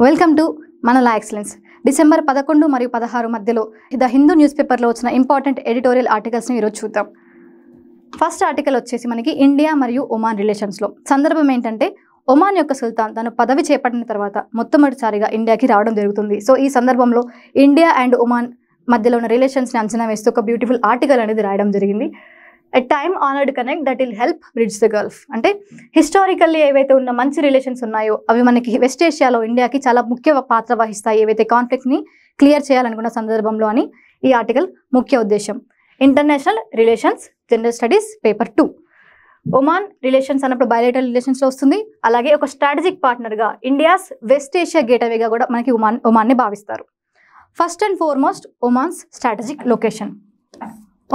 Welcome to మనలా excellence. December 11 మరియు 16 మధ్యలో ద హిందూ న్యూస్ పేపర్లో వచ్చిన ఇంపార్టెంట్ ఎడిటోరియల్ ఆర్టికల్స్ని ఈరోజు చూద్దాం. ఫస్ట్ ఆర్టికల్ వచ్చేసి మనకి ఇండియా మరియు ఒమాన్ రిలేషన్స్లో. సందర్భం ఏంటంటే ఒమాన్ యొక్క సుల్తాన్ తను పదవి చేపట్టిన తర్వాత మొట్టమొదటిసారిగా ఇండియాకి రావడం జరుగుతుంది. సో ఈ సందర్భంలో ఇండియా అండ్ ఒమాన్ మధ్యలో ఉన్న రిలేషన్స్ని అంచనా వేస్తూ ఒక బ్యూటిఫుల్ ఆర్టికల్ అనేది రాయడం జరిగింది. ఎ time honoured connect that will help bridge the Gulf. అంటే హిస్టారికల్లీ ఏవైతే ఉన్న మంచి రిలేషన్స్ ఉన్నాయో అవి మనకి వెస్ట్ ఏషియాలో ఇండియాకి చాలా ముఖ్య పాత్ర వహిస్తాయి, ఏవైతే కాన్ఫ్లిక్ట్ని క్లియర్ చేయాలనుకున్న సందర్భంలో అని ఈ ఆర్టికల్ ముఖ్య ఉద్దేశం. International relations general studies paper 2. Oman relations అన్నప్పుడు బయలేటరల్ రిలేషన్స్లో వస్తుంది. అలాగే ఒక స్ట్రాటజిక్ పార్ట్నర్గా ఇండియాస్ వెస్ట్ ఏషియా గేట్వేగా కూడా మనకి ఒమాన్ని భావిస్తారు. First and foremost Oman's strategic location.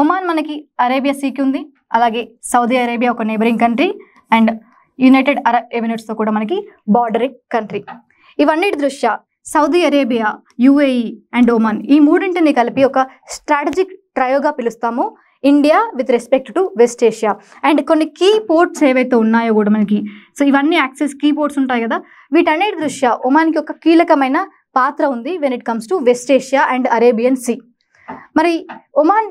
Oman మనకి అరేబియా సీకి ఉంది, అలాగే సౌదీ అరేబియా ఒక neighbouring country and United Arab ఎమిరేట్స్తో కూడా మనకి బార్డరింగ్ కంట్రీ. ఇవన్నిటి దృష్ట్యా Saudi Arabia, UAE and Oman ఈ మూడింటిని కలిపి ఒక స్ట్రాటజిక్ ట్రయోగా పిలుస్తాము India with respect to West Asia. And కొన్ని కీ పోర్ట్స్ ఏవైతే ఉన్నాయో కూడా మనకి, సో ఇవన్నీ యాక్సెస్ కీ పోర్ట్స్ ఉంటాయి కదా, వీటన్నిటి దృష్ట్యా ఒమాన్కి ఒక కీలకమైన పాత్ర ఉంది when it comes to West Asia and Arabian Sea. మరి ఒమాన్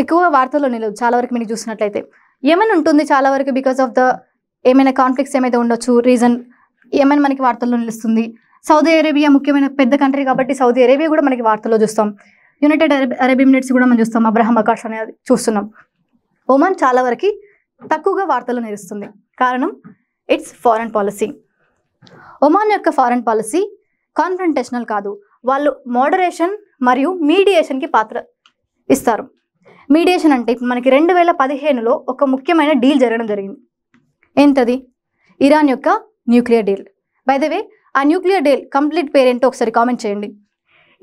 ఎక్కువ వార్తల్లో నిలదు. చాలా వరకు మీరు చూసినట్లయితే యెమెన్ ఉంటుంది చాలా వరకు, బికాస్ ఆఫ్ ద ఏమైనా కాన్ఫ్లిక్ట్స్ ఏమైతే ఉండొచ్చు రీజన్ యెమెన్ మనకి వార్తల్లో నిలుస్తుంది. సౌదీ అరేబియా ముఖ్యమైన పెద్ద కంట్రీ కాబట్టి సౌదీ అరేబియా కూడా మనకి వార్తల్లో చూస్తాం. యునైటెడ్ అరబ్ ఎమిరేట్స్ కూడా మనం చూస్తాం, అబ్రహం అకాష్ అనేది చూస్తున్నాం. ఒమాన్ చాలా వరకు తక్కువగా వార్తల్లో నిలుస్తుంది. కారణం ఇట్స్ ఫారెన్ పాలసీ. ఒమాన్ యొక్క ఫారెన్ పాలసీ కాన్ఫ్రంటేషనల్ కాదు, వాళ్ళు మోడరేషన్ మరియు మీడియేషన్కి పాత్ర ఇస్తారు. మీడియేషన్ అంటే ఇప్పుడు మనకి 2015లో ఒక ముఖ్యమైన డీల్ జరగడం జరిగింది. ఏంటది? ఇరాన్ యొక్క nuclear deal. By the way ఆ న్యూక్లియర్ డీల్ కంప్లీట్ పేరేంటో ఒకసారి కామెంట్ చేయండి.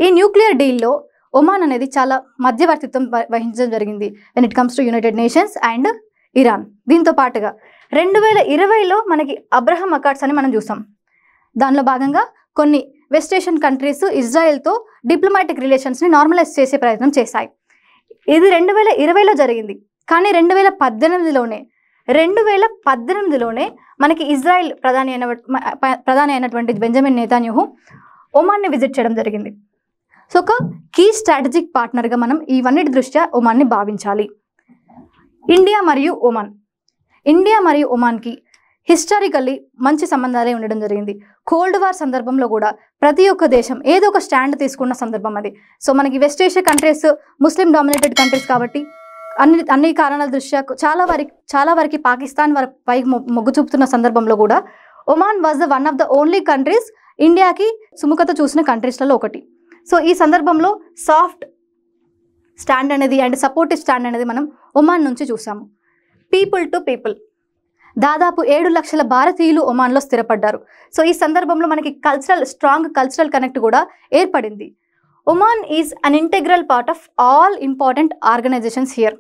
ఈ న్యూక్లియర్ డీల్లో ఒమాన్ అనేది చాలా మధ్యవర్తిత్వం వహించడం జరిగింది when it comes to United nations and Iran. దీంతో పాటుగా 2020లో మనకి అబ్రహం అకార్డ్స్ అని మనం చూసాం. దానిలో భాగంగా కొన్ని వెస్ట్ ఏషియన్ కంట్రీస్ ఇజ్రాయెల్తో డిప్లొమాటిక్ రిలేషన్స్ని నార్మలైజ్ చేసే ప్రయత్నం చేశాయి. ఇది 2020లో జరిగింది. కానీ 2018లోనే మనకి ఇజ్రాయెల్ ప్రధాని అయినటువంటి బెంజమిన్ నెతన్యాహు ఒమాన్ని విజిట్ చేయడం జరిగింది. సో ఒక కీ స్ట్రాటజిక్ పార్ట్నర్గా మనం ఇవన్నిటి దృష్ట్యా ఒమాన్ని భావించాలి. ఇండియా మరియు ఒమాన్కి హిస్టారికల్లీ మంచి సంబంధాలే ఉండడం జరిగింది. కోల్డ్ వార్ సందర్భంలో కూడా ప్రతి ఒక్క దేశం ఏదో ఒక స్టాండ్ తీసుకున్న సందర్భం అది. సో మనకి వెస్ట్ ఏషియా కంట్రీస్ ముస్లిం డామినేటెడ్ కంట్రీస్ కాబట్టి అన్ని కారణాల దృష్ట్యా చాలా వరకు పాకిస్తాన్ పైకి మొగ్గు చూపుతున్న సందర్భంలో కూడా Oman was the one of the only countries ఇండియాకి సుముఖత చూసిన కంట్రీస్లలో ఒకటి. సో ఈ సందర్భంలో సాఫ్ట్ స్టాండ్ అనేది అండ్ సపోర్టివ్ స్టాండ్ అనేది మనం ఒమాన్ నుంచి చూసాము. పీపుల్ టు పీపుల్ దాదాపు 7 లక్షల భారతీయులు ఒమాన్లో స్థిరపడ్డారు. సో ఈ సందర్భంలో మనకి స్ట్రాంగ్ కల్చరల్ కనెక్ట్ కూడా ఏర్పడింది. Oman is an integral part of all important organisations here.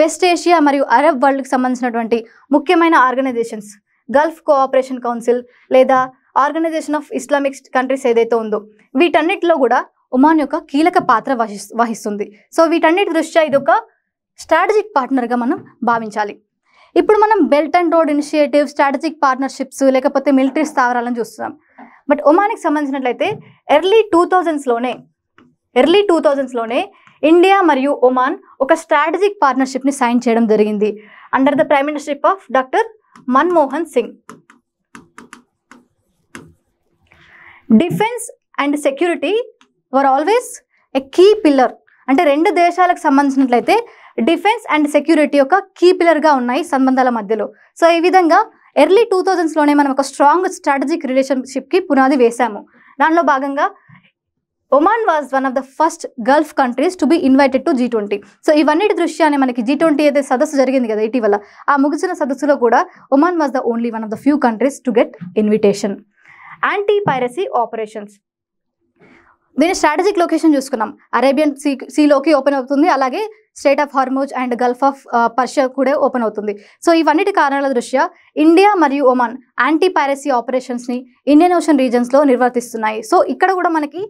West Asia మరియు అరబ్ వరల్డ్కి సంబంధించినటువంటి ముఖ్యమైన ఆర్గనైజేషన్స్, గల్ఫ్ కోఆపరేషన్ కౌన్సిల్ లేదా ఆర్గనైజేషన్ ఆఫ్ ఇస్లామిక్ కంట్రీస్ ఏదైతే ఉందో వీటన్నిటిలో కూడా ఒమాన్ యొక్క కీలక పాత్ర వహిస్తుంది. సో వీటన్నిటి దృష్ట్యా ఇది ఒక స్ట్రాటజిక్ పార్ట్నర్గా మనం భావించాలి. ఇప్పుడు మనం Belt and Road Initiative, strategic partnerships లేకపోతే మిలిటరీ స్థావరాలను చూస్తున్నాం. బట్ ఒమాన్కి సంబంధించినట్లయితే ఎర్లీ 2000స్లోనే ఇండియా మరియు ఒమాన్ ఒక స్ట్రాటజిక్ పార్ట్నర్షిప్ని సైన్ చేయడం జరిగింది under the prime ministership of doctor Manmohan Singh. Defence and security were always a key pillar. అంటే రెండు దేశాలకు సంబంధించినట్లయితే డిఫెన్స్ అండ్ సెక్యూరిటీ ఒక కీ పిల్లర్గా ఉన్నాయి సంబంధాల మధ్యలో. సో ఈ విధంగా ఎర్లీ 2000స్లోనే మనం ఒక స్ట్రాంగ్ స్ట్రాటజిక్ రిలేషన్షిప్కి పునాది వేశాము. దానిలో భాగంగా Oman was one of the first Gulf countries to be invited to G20. So ఇవన్నిటి దృష్ట్యానే మనకి G20 ఏదైతే సదస్సు జరిగింది కదా ఇటీవల, ఆ ముగిసిన సదస్సులో కూడా Oman was the only one of the few countries to get invitation. Anti piracy operations, దీని స్ట్రాటజిక్ లొకేషన్ చూసుకున్నాం. అరేబియన్ సీలోకి ఓపెన్ అవుతుంది, అలాగే strait of Hormuz and gulf of Persia కూడా ఓపెన్ అవుతుంది. సో ఇవన్నిటి కారణాల దృష్ట్యా ఇండియా మరియు ఒమాన్ యాంటీ పైరసీ ఆపరేషన్స్ని ఇండియన్ ఓషన్ రీజన్స్లో నిర్వర్తిస్తున్నాయి. సో ఇక్కడ కూడా మనకి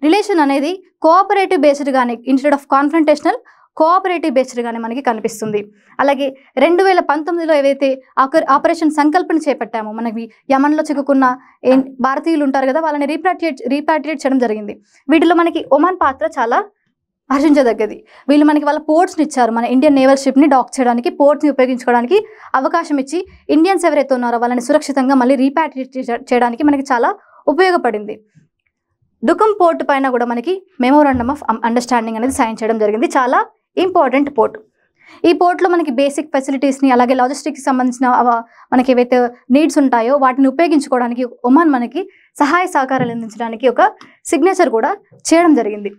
రిలేషన్ అనేది కోఆపరేటివ్ బేస్డ్గానే ఇన్స్టెడ్ ఆఫ్ కాన్ఫ్రంటేషనల్ కోఆపరేటివ్ బేస్డ్గానే మనకి కనిపిస్తుంది. అలాగే 2019లో ఏవైతే ఆపరేషన్ సంకల్పన చేపట్టామో, మనకి యమన్లో చిక్కుకున్న భారతీయులు ఉంటారు కదా, వాళ్ళని రీపాట్రియేట్ చేయడం జరిగింది. వీటిలో మనకి ఒమాన్ పాత్ర చాలా హర్షించదగ్గది. వీళ్ళు మనకి వాళ్ళ పోర్ట్స్ని ఇచ్చారు. మన ఇండియన్ నేవల్ షిప్ని డాక్ చేయడానికి, పోర్ట్స్ని ఉపయోగించుకోవడానికి అవకాశం ఇచ్చి ఇండియన్స్ ఎవరైతే ఉన్నారో వాళ్ళని సురక్షితంగా మళ్ళీ రీపాట్రియేట్ చేయడానికి మనకి చాలా ఉపయోగపడింది. దుకుమ్ పోర్ట్ పైన కూడా మనకి మెమోరాండమ్ ఆఫ్ అండర్స్టాండింగ్ అనేది సైన్ చేయడం జరిగింది. చాలా ఇంపార్టెంట్ పోర్ట్. ఈ పోర్ట్లో మనకి బేసిక్ ఫెసిలిటీస్ని, అలాగే లాజిస్టిక్స్కి సంబంధించిన మనకి ఏవైతే నీడ్స్ ఉంటాయో వాటిని ఉపయోగించుకోవడానికి ఒమాన్ మనకి సహాయ సహకారాలు అందించడానికి ఒక సిగ్నేచర్ కూడా చేయడం జరిగింది.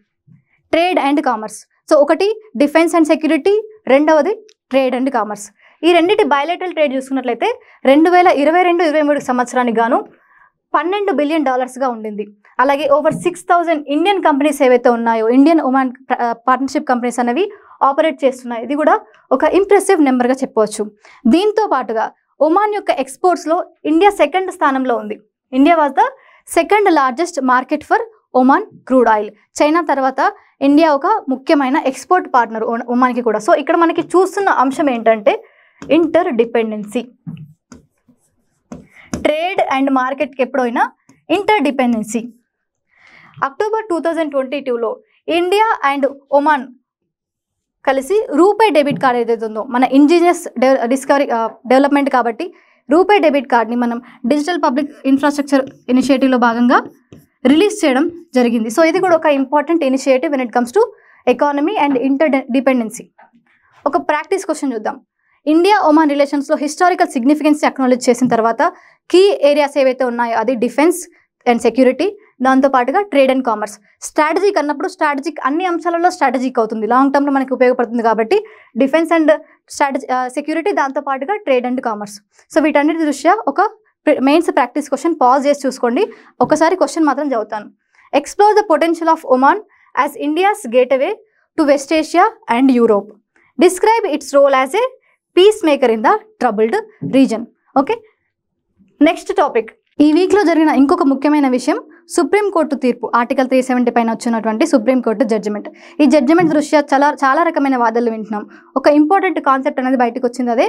Trade and commerce. సో ఒకటి డిఫెన్స్ అండ్ సెక్యూరిటీ, రెండవది ట్రేడ్ అండ్ కామర్స్. ఈ రెండింటి బయలేటరల్ ట్రేడ్ చూసుకున్నట్లయితే 2022-23 సంవత్సరానికి గాను $12 బిలియన్ ఉండింది. అలాగే ఓవర్ 6,000 ఇండియన్ కంపెనీస్ ఏవైతే ఉన్నాయో, ఇండియన్ ఒమాన్ పార్ట్నర్షిప్ కంపెనీస్ అనేవి ఆపరేట్ చేస్తున్నాయి. ఇది కూడా ఒక ఇంప్రెసివ్ నెంబర్గా చెప్పవచ్చు. దీంతో పాటుగా ఒమాన్ యొక్క ఎక్స్పోర్ట్స్లో ఇండియా 2nd స్థానంలో ఉంది. India was the 2nd largest market for Oman crude oil. China తర్వాత ఇండియా ఒక ముఖ్యమైన ఎక్స్పోర్ట్ పార్ట్నర్ ఒమాన్కి కూడా. సో ఇక్కడ మనకి చూస్తున్న అంశం ఏంటంటే ఇంటర్ డిపెండెన్సీ. ట్రేడ్ అండ్ మార్కెట్కి ఎప్పుడైనా ఇంటర్ డిపెండెన్సీ. అక్టోబర్ 2022లో ఇండియా అండ్ ఒమాన్ కలిసి రూపే డెబిట్ కార్డ్ ఏదైతే ఉందో, మన ఇండిజినియస్ డెవలప్మెంట్ కాబట్టి రూపే డెబిట్ కార్డ్ని మనం డిజిటల్ పబ్లిక్ ఇన్ఫ్రాస్ట్రక్చర్ ఇనిషియేటివ్లో భాగంగా రిలీజ్ చేయడం జరిగింది. సో ఇది కూడా ఒక important initiative when it comes to economy and interdependency. ఒక ప్రాక్టీస్ క్వశ్చన్ చూద్దాం. ఇండియా ఒమాన్ రిలేషన్స్లో హిస్టారికల్ సిగ్నిఫికెన్స్ అక్నాలెడ్జ్ చేసిన తర్వాత కీ ఏరియాస్ ఏవైతే ఉన్నాయో అది డిఫెన్స్ అండ్ సెక్యూరిటీ, దాంతోపాటుగా ట్రేడ్ అండ్ కామర్స్. స్ట్రాటజిక్ అన్నప్పుడు స్ట్రాటజిక్ అన్ని అంశాలలో స్ట్రాటజిక్ అవుతుంది, లాంగ్ టర్మ్లో మనకి ఉపయోగపడుతుంది కాబట్టి డిఫెన్స్ అండ్ సెక్యూరిటీ, దాంతోపాటుగా ట్రేడ్ అండ్ కామర్స్. సో వీటన్నిటి దృష్ట్యా ఒక మెయిన్స్ ప్రాక్టీస్ క్వశ్చన్ పాజ్ చేసి చూసుకోండి. ఒకసారి క్వశ్చన్ మాత్రం చదువుతాను. Explore the potential of Oman as India's gateway to West Asia and Europe. Describe its role as a peacemaker in the troubled region. Okay, next topic. ఈ వీక్లో జరిగిన ఇంకొక ముఖ్యమైన విషయం సుప్రీంకోర్టు తీర్పు. ఆర్టికల్ 370 పైన వచ్చినటువంటి సుప్రీంకోర్టు జడ్జిమెంట్. ఈ జడ్జిమెంట్ దృష్ట్యా చాలా రకమైన వాదనలు వింటున్నాం. ఒక ఇంపార్టెంట్ కాన్సెప్ట్ అనేది బయటకు వచ్చింది, అదే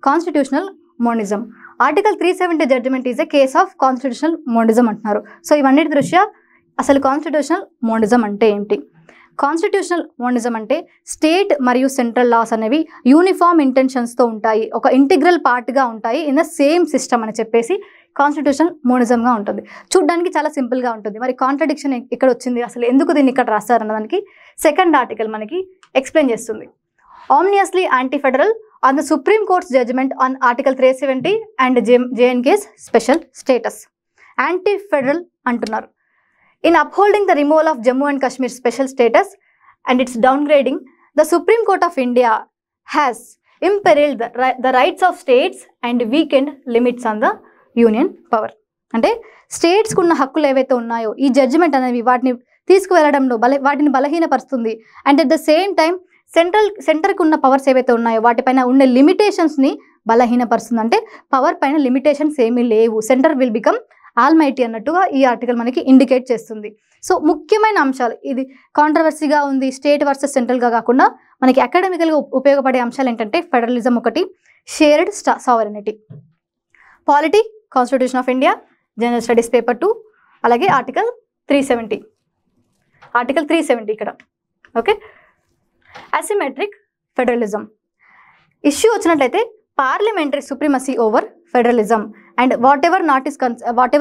constitutional monism. Article 370 judgement is a case of constitutional monism అంటున్నారు. సో ఇవన్నిటి దృష్ట్యా అసలు కాన్స్టిట్యూషనల్ మోనిజం అంటే ఏంటి? కాన్స్టిట్యూషనల్ మోనిజం అంటే స్టేట్ మరియు సెంట్రల్ లాస్ అనేవి యూనిఫామ్ ఇంటెన్షన్స్తో ఉంటాయి, ఒక ఇంటిగ్రల్ పార్ట్గా ఉంటాయి ఇన్ ద సేమ్ సిస్టమ్ అని చెప్పేసి కాన్స్టిట్యూషనల్ మోనిజంగా ఉంటుంది. చూడ్డానికి చాలా సింపుల్గా ఉంటుంది. మరి కాంట్రడిక్షన్ ఇక్కడ వచ్చింది, అసలు ఎందుకు దీన్ని ఇక్కడ రాస్తారన్నదానికి సెకండ్ ఆర్టికల్ మనకి ఎక్స్ప్లెయిన్ చేస్తుంది. Ominously anti federal on the supreme court's judgment on article 370 and JNK's special status. Anti federal అంటున్నారు. In upholding the removal of Jammu and Kashmir special status and its డౌన్గ్రేడింగ్, the supreme court of India has imperilled the rights of states and weakened limits on the union power. అంటే స్టేట్స్కి ఉన్న హక్కులు ఏవైతే ఉన్నాయో ఈ judgement అనేవి వాటిని తీసుకువెళ్ళడంలో వాటిని బలహీనపరుస్తుంది. And at the same time సెంటర్కి ఉన్న పవర్స్ ఏవైతే ఉన్నాయో వాటిపైన ఉండే లిమిటేషన్స్ని బలహీనపరుస్తుంది. అంటే పవర్ పైన లిమిటేషన్స్ ఏమీ లేవు, సెంటర్ విల్ బికమ్ ఆల్మైటీ అన్నట్టుగా ఈ ఆర్టికల్ మనకి ఇండికేట్ చేస్తుంది. సో ముఖ్యమైన అంశాలు, ఇది కాంట్రవర్సీగా ఉంది స్టేట్ వర్సెస్ సెంట్రల్గా కాకుండా మనకి అకాడమికల్గా ఉపయోగపడే అంశాలు ఏంటంటే ఫెడరలిజం ఒకటి, shared sovereignty, polity, Constitution of India, general studies paper 2, అలాగే ఆర్టికల్ 370 ఇక్కడ. ఓకే, అసిమెట్రిక్ ఫెడరలిజం ఇష్యూ వచ్చినట్లయితే parliamentary supremacy over federalism and whatever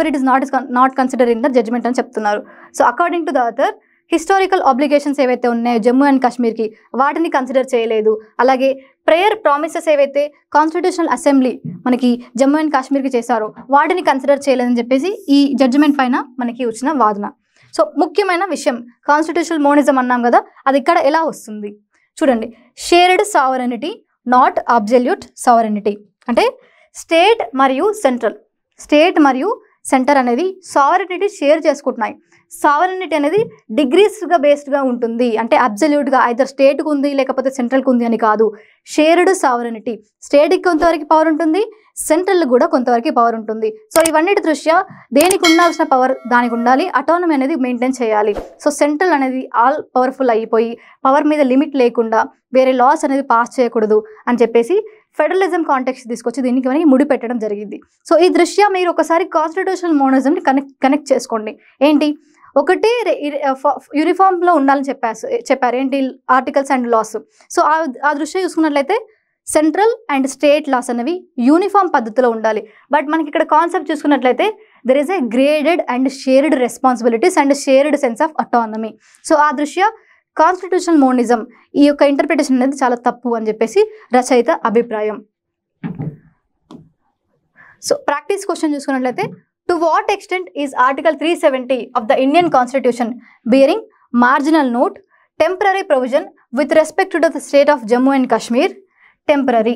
it is not consider in the judgement అని చెప్తున్నారు. So according to the other historical obligations ఏవైతే ఉన్నాయో Jammu and కాశ్మీర్కి వాటిని consider చేయలేదు. అలాగే ప్రేయర్ ప్రామిసెస్ ఏవైతే కాన్స్టిట్యూషనల్ అసెంబ్లీ మనకి జమ్మూ అండ్ కాశ్మీర్కి చేశారో వాటిని కన్సిడర్ చేయలేదని చెప్పేసి ఈ జడ్జిమెంట్ పైన మనకి వచ్చిన వాదన. సో ముఖ్యమైన విషయం కాన్స్టిట్యూషనల్ మోనిజం అన్నాం కదా, అది ఇక్కడ ఎలా వస్తుంది చూడండి. Shared sovereignty not absolute sovereignty. అంటే స్టేట్ మరియు సెంటర్ అనేది సావరెనిటీ షేర్ చేసుకుంటున్నాయి. సావరెనిటీ అనేది డిగ్రీస్గా బేస్డ్గా ఉంటుంది, అంటే అబ్జల్యూట్గా ఐదర్ స్టేట్కి ఉంది లేకపోతే సెంట్రల్కి ఉంది అని కాదు. షేర్డ్ సావరెనిటీ, స్టేట్కి కొంతవరకు పవర్ ఉంటుంది, సెంట్రల్కి కూడా కొంతవరకు పవర్ ఉంటుంది. సో ఇవన్నిటి దృష్ట్యా దేనికి ఉండాల్సిన పవర్ దానికి ఉండాలి, అటానమీ అనేది మెయింటైన్ చేయాలి. సో సెంట్రల్ అనేది ఆల్ పవర్ఫుల్ అయిపోయి పవర్ మీద లిమిట్ లేకుండా వేరే లాస్ అనేది పాస్ చేయకూడదు అని చెప్పేసి ఫెడరలిజం కాంటెక్స్ట్ తీసుకొచ్చి దీనికి మనకి ముడి పెట్టడం జరిగింది. సో ఈ దృష్ట్యా మీరు ఒకసారి కాన్స్టిట్యూషనల్ మోనరిజంని కనెక్ట్ చేసుకోండి. ఏంటి, ఒకటి యూనిఫామ్లో ఉండాలని చెప్పారు ఏంటి, ఆర్టికల్స్ అండ్ లాస్. సో ఆ దృష్ట్యా చూసుకున్నట్లయితే సెంట్రల్ అండ్ స్టేట్ లాస్ అనేవి యూనిఫామ్ పద్ధతిలో ఉండాలి. బట్ మనకి ఇక్కడ కాన్సెప్ట్ చూసుకున్నట్లయితే there is a graded and shared responsibilities and shared sense of autonomy. So ఆ దృష్ట్యా కాన్స్టిట్యూషనల్ మోనిజం ఈ యొక్క ఇంటర్ప్రిటేషన్ అనేది చాలా తప్పు అని చెప్పేసి రచయిత అభిప్రాయం. సో ప్రాక్టీస్ క్వశ్చన్ చూసుకున్నట్లయితే, to what extent is article 370 of the Indian constitution bearing marginal note temporary provision with respect to the state of Jammu and Kashmir temporary.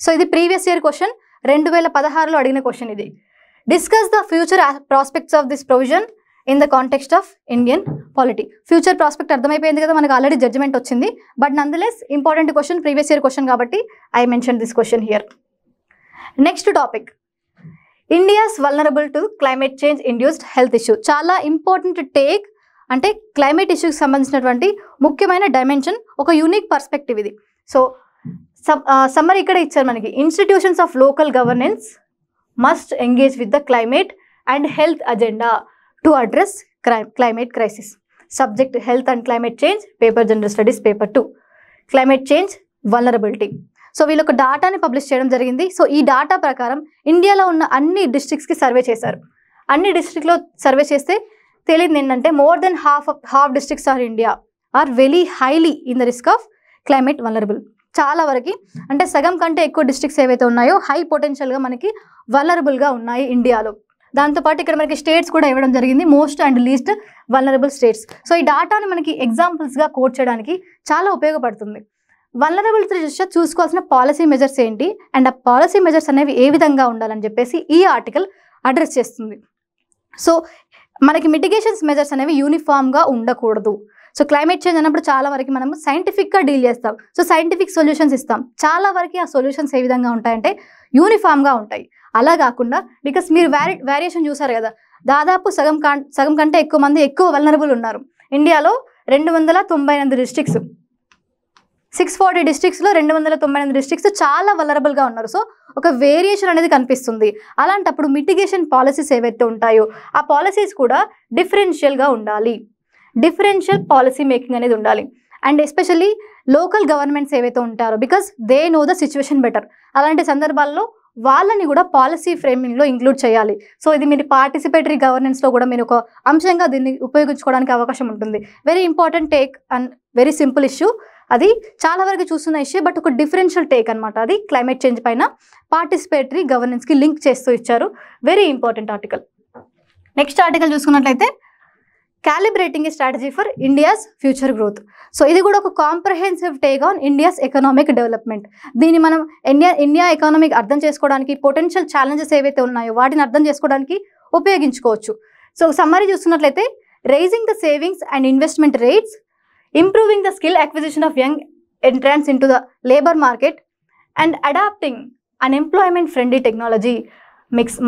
So ఇది ప్రీవియస్ ఇయర్ క్వశ్చన్, 2016లో అడిగిన క్వశ్చన్ ఇది. Discuss the future prospects of this provision in the context of Indian polity. Future prospect అర్థమైపోయింది కదా, మనకు already judgment వచ్చింది. But nonetheless important question, previous year question కాబట్టి I mention this question here. Next topic, India's vulnerable to climate change induced health issue. చాలా important take, అంటే climate ఇష్యూకి సంబంధించినటువంటి ముఖ్యమైన dimension, ఒక యూనిక్ పర్స్పెక్టివ్ ఇది. సో సమ్మర్ ఇక్కడ ఇచ్చారు మనకి, institutions of local governance must engage with the climate and health agenda to address climate crisis. Subject health and climate change, paper general studies paper 2, climate change vulnerability. So వీళ్ళు ఒక డాటాని publish చేయడం జరిగింది. So ఈ data ప్రకారం ఇండియాలో ఉన్న అన్ని డిస్ట్రిక్ట్స్కి survey చేశారు. అన్ని డిస్ట్రిక్ట్లో సర్వే చేస్తే తెలియదు ఏంటంటే more than half districts are India are very highly in the risk of climate vulnerable. చాలా వరకు అంటే సగం కంటే ఎక్కువ డిస్ట్రిక్ట్స్ ఏవైతే ఉన్నాయో హై పొటెన్షియల్గా మనకి వల్నరబుల్గా ఉన్నాయి ఇండియాలో. దాంతోపాటు ఇక్కడ మనకి స్టేట్స్ కూడా ఇవ్వడం జరిగింది, most and least vulnerable states. So ఈ డాటాని మనకి ఎగ్జాంపుల్స్గా కోట్ చేయడానికి చాలా ఉపయోగపడుతుంది. వల్నరబుల్ దృష్ట్యా చూసుకోవాల్సిన పాలసీ మెజర్స్ ఏంటి అండ్ ఆ పాలసీ మెజర్స్ అనేవి ఏ విధంగా ఉండాలని చెప్పేసి ఈ ఆర్టికల్ అడ్రస్ చేస్తుంది. సో మనకి మిటిగేషన్స్ మెజర్స్ అనేవి యూనిఫామ్గా ఉండకూడదు. సో క్లైమేట్ చేంజ్ అన్నప్పుడు చాలా వరకు మనం సైంటిఫిక్గా డీల్ చేస్తాం. సో సైంటిఫిక్ సొల్యూషన్స్ ఇస్తాం. చాలా వరకు ఆ సొల్యూషన్స్ ఏ విధంగా ఉంటాయంటే యూనిఫామ్గా ఉంటాయి. అలా కాకుండా బికాస్ మీరు వేరియేషన్ చూసారు కదా, దాదాపు సగం కంటే ఎక్కువ మంది ఎక్కువ వల్నరబుల్ ఉన్నారు. ఇండియాలో 298 డిస్ట్రిక్ట్స్, 640 డిస్ట్రిక్ట్స్లో 298 డిస్ట్రిక్ట్స్ చాలా వల్నరబుల్గా ఉన్నారు. సో ఒక వేరియేషన్ అనేది కనిపిస్తుంది. అలాంటప్పుడు మిటిగేషన్ పాలసీస్ ఏవైతే ఉంటాయో ఆ పాలసీస్ కూడా డిఫరెన్షియల్గా ఉండాలి. డిఫరెన్షియల్ పాలసీ మేకింగ్ అనేది ఉండాలి. అండ్ ఎస్పెషల్లీ లోకల్ గవర్నమెంట్స్ ఏవైతే ఉంటారో because they know the situation better, అలాంటి సందర్భాల్లో వాళ్ళని కూడా పాలసీ ఫ్రేమింగ్లో ఇంక్లూడ్ చేయాలి. సో ఇది మీరు పార్టిసిపేటరీ గవర్నెన్స్లో కూడా మీరు ఒక అంశంగా దీన్ని ఉపయోగించుకోవడానికి అవకాశం ఉంటుంది. Very important take and very simple issue. అది చాలా వరకు చూస్తున్న ఇష్యూ, బట్ ఒక డిఫరెన్షియల్ టేక్ అనమాట. అది క్లైమేట్ చేంజ్ పైన పార్టిసిపేటరీ గవర్నెన్స్కి లింక్ చేస్తూ ఇచ్చారు. Very important article. Next article చూసుకున్నట్లయితే calibrating a strategy for India's future growth. So ఇది కూడా ఒక comprehensive take on India's economic development. దీన్ని మనం ఇండియా ఎకానమిక్ అర్థం చేసుకోవడానికి, పొటెన్షియల్ ఛాలెంజెస్ ఏవైతే ఉన్నాయో వాటిని అర్థం చేసుకోవడానికి ఉపయోగించుకోవచ్చు. సో సమ్మరీ చూస్తున్నట్లయితే raising the savings and investment rates, improving the skill acquisition of young entrants into the labour market and adapting an employment friendly technology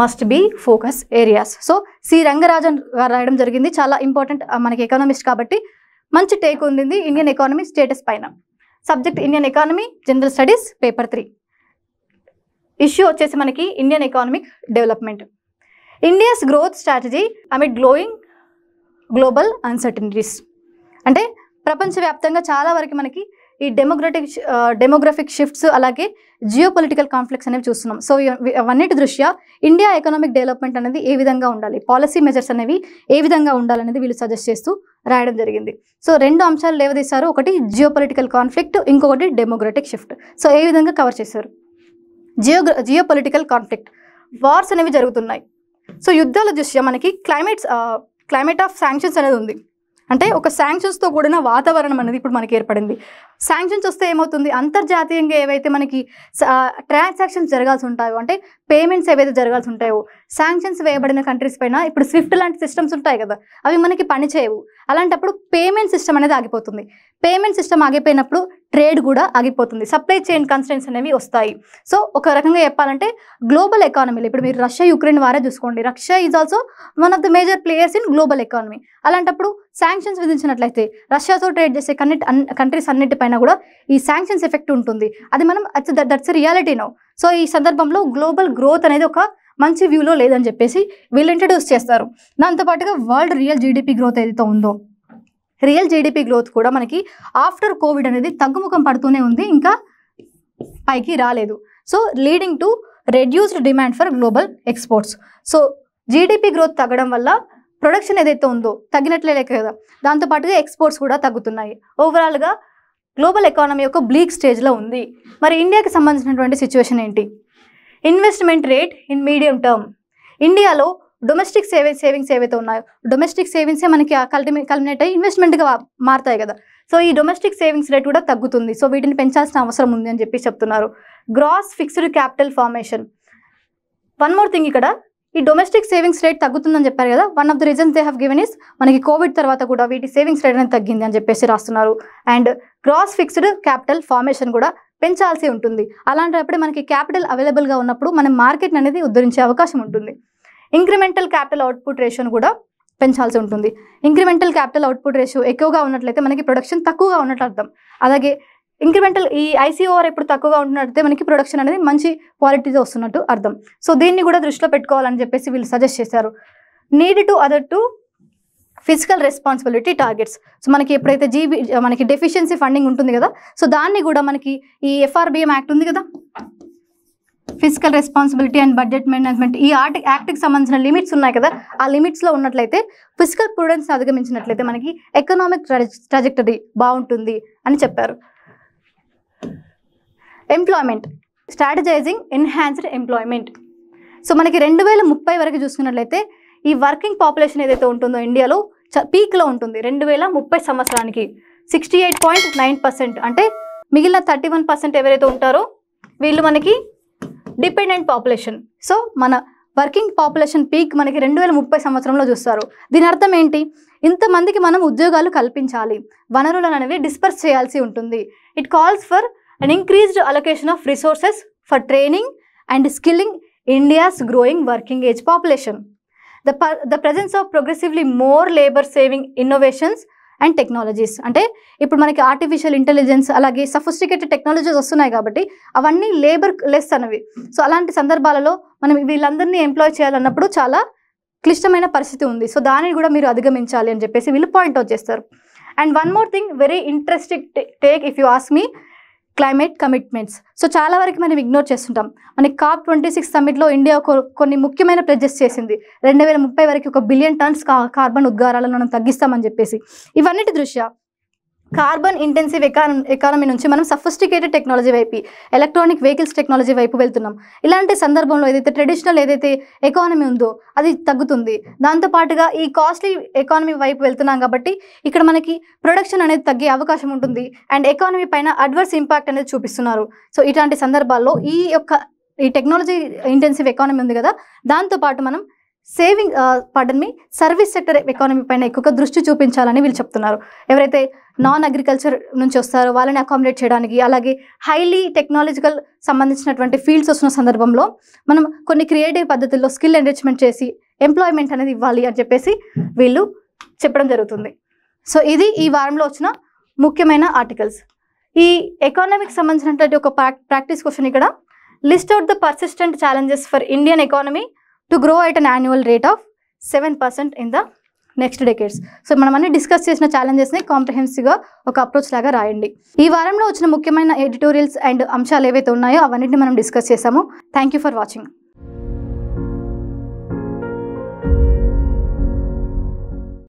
must be focus areas. So C Rangarajan గారు రాయడం జరిగింది. చాలా important మనకి economist కాబట్టి మంచి take ఉంది Indian economy status పైన. Subject Indian economy general studies paper 3. Issue వచ్చేసి మనకి Indian economic development. India's growth strategy amid global uncertainties. అంటే ప్రపంచవ్యాప్తంగా చాలా వరకు మనకి ఈ డెమోగ్రఫిక్ షిఫ్ట్స్ అలాగే జియోపొలిటికల్ కాన్ఫ్లిక్ట్స్ అనేవి చూస్తున్నాం. సో అవన్నిటి దృష్ట్యా ఇండియా ఎకనామిక్ డెవలప్మెంట్ అనేది ఏ విధంగా ఉండాలి, పాలసీ మెజర్స్ అనేవి ఏ విధంగా ఉండాలనేది వీళ్ళు సజెస్ట్ చేస్తూ రాయడం జరిగింది. సో 2 అంశాలు లేవదీశారు, ఒకటి జియోపొలిటికల్ కాన్ఫ్లిక్ట్, ఇంకొకటి డెమోగ్రఫిక్ షిఫ్ట్. సో ఏ విధంగా కవర్ చేశారు. జియోపొలిటికల్ కాన్ఫ్లిక్ట్, వార్స్ అనేవి జరుగుతున్నాయి. సో యుద్ధాల దృష్ట్యా మనకి క్లైమేట్ ఆఫ్ శాంక్షన్స్ అనేది ఉంది. అంటే ఒక శాంక్షన్స్తో కూడిన వాతావరణం అనేది ఇప్పుడు మనకి ఏర్పడింది. శాంక్షన్స్ వస్తే ఏమవుతుంది, అంతర్జాతీయంగా ఏవైతే మనకి ట్రాన్సాక్షన్స్ జరగాల్సి ఉంటాయో, అంటే పేమెంట్స్ ఏవైతే జరగాల్సి ఉంటాయో, శాంక్షన్స్ వేయబడిన కంట్రీస్ పైన ఇప్పుడు స్విఫ్ట్ లాంటి సిస్టమ్స్ ఉంటాయి కదా, అవి మనకి పనిచేయవు. అలాంటప్పుడు పేమెంట్ సిస్టమ్ అనేది ఆగిపోతుంది. పేమెంట్ సిస్టమ్ ఆగిపోయినప్పుడు ట్రేడ్ కూడా ఆగిపోతుంది, సప్లై చైన్ కన్స్ట్రెంట్స్ అనేవి వస్తాయి. సో ఒక రకంగా చెప్పాలంటే గ్లోబల్ ఎకానమీలో ఇప్పుడు మీరు రష్యా యుక్రెయిన్ వారే చూసుకోండి, Russia is also one of the major players in global economy. అలాంటప్పుడు శాంక్షన్స్ విధించినట్లయితే రష్యాతో ట్రేడ్ చేసే కంట్రీస్ అన్నిటిపైన కూడా ఈ శాంక్షన్స్ ఎఫెక్ట్ ఉంటుంది. అది మనం దట్స్ రియాలిటీ నో. సో ఈ సందర్భంలో గ్లోబల్ గ్రోత్ అనేది ఒక మంచి వ్యూలో లేదని చెప్పేసి వీళ్ళు ఇంట్రడ్యూస్ చేస్తారు. దాంతోపాటుగా వరల్డ్ రియల్ జీడిపి గ్రోత్ ఏదైతే ఉందో, రియల్ జీడిపి గ్రోత్ కూడా మనకి ఆఫ్టర్ కోవిడ్ అనేది తగ్గుముఖం పడుతూనే ఉంది, ఇంకా పైకి రాలేదు. So leading to reduced demand for global exports. So GDP growth తగ్గడం వల్ల ప్రొడక్షన్ ఏదైతే ఉందో తగ్గినట్లే లెక్క కదా, దాంతోపాటుగా ఎక్స్పోర్ట్స్ కూడా తగ్గుతున్నాయి. ఓవరాల్గా గ్లోబల్ ఎకానమీ యొక్క బ్లీక్ స్టేజ్లో ఉంది. మరి ఇండియాకి సంబంధించినటువంటి సిచ్యువేషన్ ఏంటి? Investment rate in medium term. ఇండియాలో డొమెస్టిక్ సేవింగ్స్ ఏవైతే ఉన్నాయో, డొమెస్టిక్ సేవింగ్సే మనకి కల్మినేట్ అయ్యి ఇన్వెస్ట్మెంట్గా మారుతాయి కదా. సో ఈ డొమెస్టిక్ సేవింగ్స్ రేట్ కూడా తగ్గుతుంది. సో వీటిని పెంచాల్సిన అవసరం ఉంది అని చెప్పి చెప్తున్నారు. Gross fixed capital formation. One more thing, ఇక్కడ ఈ డొమెస్టిక్ సేవింగ్స్ రేట్ తగ్గుతుందని చెప్పారు కదా, one of the reasons they have given is మనకి కోవిడ్ తర్వాత కూడా వీటి సేవింగ్స్ రేట్ అనేది తగ్గింది అని చెప్పేసి రాస్తున్నారు. And gross fixed capital formation కూడా పెంచాల్సి ఉంటుంది. అలాంటప్పుడు మనకి క్యాపిటల్ అవైలబుల్గా ఉన్నప్పుడు మనం మార్కెట్ అనేది ఉద్ధరించే అవకాశం ఉంటుంది. ఇంక్రిమెంటల్ క్యాపిటల్ అవుట్పుట్ రేషియోను కూడా పెంచాల్సి ఉంటుంది. ఇంక్రిమెంటల్ క్యాపిటల్ అవుట్పుట్ రేషియో ఎక్కువగా ఉన్నట్లయితే మనకి ప్రొడక్షన్ తక్కువగా ఉన్నట్లు అర్థం. అలాగే ఇంక్రిమెంటల్ ఈ ఐసీఓఆర్ ఎప్పుడు తక్కువగా ఉంటున్నట్లయితే మనకి ప్రొడక్షన్ అనేది మంచి క్వాలిటీతో వస్తున్నట్టు అర్థం. సో దీన్ని కూడా దృష్టిలో పెట్టుకోవాలని చెప్పేసి వీళ్ళు సజెస్ట్ చేశారు. Need to other to physical responsibility targets. So మనకి ఎప్పుడైతే మనకి డెఫిషియన్సీ ఫండింగ్ ఉంటుంది కదా, సో దాన్ని కూడా మనకి ఈ FRBM యాక్ట్ ఉంది కదా, physical responsibility and budget management, ఈ యాక్ట్కి సంబంధించిన లిమిట్స్ ఉన్నాయి కదా, ఆ లిమిట్స్లో ఉన్నట్లయితే ఫిజికల్ ప్రూడెన్స్ని అధిగమించినట్లయితే మనకి ఎకనామిక్ ట్రాజెక్టరీ బాగుంటుంది అని చెప్పారు. Employment, strategising enhanced employment. So మనకి 2030 వరకు చూసుకున్నట్లయితే ఈ వర్కింగ్ పాపులేషన్ ఏదైతే ఉంటుందో ఇండియాలో పీక్లో ఉంటుంది. 2030 సంవత్సరానికి 68.9%, అంటే మిగిలిన 31% ఎవరైతే ఉంటారో వీళ్ళు మనకి డిపెండెంట్ పాపులేషన్. సో మన వర్కింగ్ పాపులేషన్ పీక్ మనకి 2030 సంవత్సరంలో చూస్తారు. దీని అర్థం ఏంటి? ఇంతమందికి మనం ఉద్యోగాలు కల్పించాలి, వనరులను అనేవి డిస్పర్స్ చేయాల్సి ఉంటుంది. It calls for an increased allocation of resources for training and skilling India's growing working age population. The presence of progressively more labor saving innovations and technologies. అంటే ఇప్పుడు మనకి ఆర్టిఫిషియల్ ఇంటెలిజెన్స్ అలాగే సఫిస్టికేటెడ్ టెక్నాలజీస్ వస్తున్నాయి కాబట్టి అవన్నీ labour less అనేవి. So అలాంటి సందర్భాలలో మనం వీళ్ళందరినీ ఎంప్లాయ్ చేయాలన్నప్పుడు చాలా క్లిష్టమైన పరిస్థితి ఉంది. సో దానిని కూడా మీరు అధిగమించాలి అని చెప్పేసి వీళ్ళు పాయింట్అవుట్ చేస్తారు. And one more thing, very interesting take if you ask me, climate commitments. So చాలా వరకు మనం ఇగ్నోర్ చేస్తుంటాం. మనకి COP26 సమ్మిట్లో ఇండియా కొన్ని ముఖ్యమైన ప్లెడ్జెస్ చేసింది. 2030 వరకు 1 బిలియన్ టన్స్ కార్బన్ ఉద్గారాలను మనం తగ్గిస్తామని చెప్పేసి. ఇవన్నిటి దృష్ట్యా కార్బన్ ఇంటెన్సివ్ ఎకానమీ నుంచి మనం సఫిస్టికేటెడ్ టెక్నాలజీ వైపు, ఎలక్ట్రానిక్ వెహికల్స్ టెక్నాలజీ వైపు వెళ్తున్నాం. ఇలాంటి సందర్భంలో ఏదైతే ట్రెడిషనల్ ఏదైతే ఎకానమీ ఉందో అది తగ్గుతుంది. దాంతోపాటుగా ఈ కాస్ట్లీ ఎకానమీ వైపు వెళ్తున్నాం కాబట్టి ఇక్కడ మనకి ప్రొడక్షన్ అనేది తగ్గే అవకాశం ఉంటుంది అండ్ ఎకానమీ పైన అడ్వర్స్ ఇంపాక్ట్ అనేది చూపిస్తున్నారు. సో ఇట్లాంటి సందర్భాల్లో ఈ టెక్నాలజీ ఇంటెన్సివ్ ఎకానమీ ఉంది కదా, దాంతోపాటు మనం సర్వీస్ సెక్టర్ ఎకానమీ పైన ఎక్కువగా దృష్టి చూపించాలని వీళ్ళు చెప్తున్నారు. ఎవరైతే నాన్ అగ్రికల్చర్ నుంచి వస్తారో వాళ్ళని అకామిడేట్ చేయడానికి, అలాగే హైలీ టెక్నాలజికల్ సంబంధించినటువంటి ఫీల్డ్స్ వస్తున్న సందర్భంలో మనం కొన్ని క్రియేటివ్ పద్ధతుల్లో స్కిల్ ఎన్రిచ్మెంట్ చేసి ఎంప్లాయ్మెంట్ అనేది ఇవ్వాలి అని చెప్పేసి వీళ్ళు చెప్పడం జరుగుతుంది. సో ఇది ఈ వారంలో వచ్చిన ముఖ్యమైన ఆర్టికల్స్. ఈ ఎకానమీకి సంబంధించినటువంటి ఒక ప్రాక్టీస్ క్వశ్చన్ ఇక్కడ, list out the persistent challenges for Indian economy to grow at an annual rate of 7% in the next decades. So మనం అన్ని డిస్కస్ చేసిన ఛాలెంజెస్ని కాంప్రహెన్సివ్గా ఒక అప్రోచ్ లాగా రాయండి. ఈ వారంలో వచ్చిన ముఖ్యమైన ఎడిటోరియల్స్ అండ్ అంశాలు ఏవైతే ఉన్నాయో అవన్నిటిని మనం డిస్కస్ చేసాము. Thank you for watching.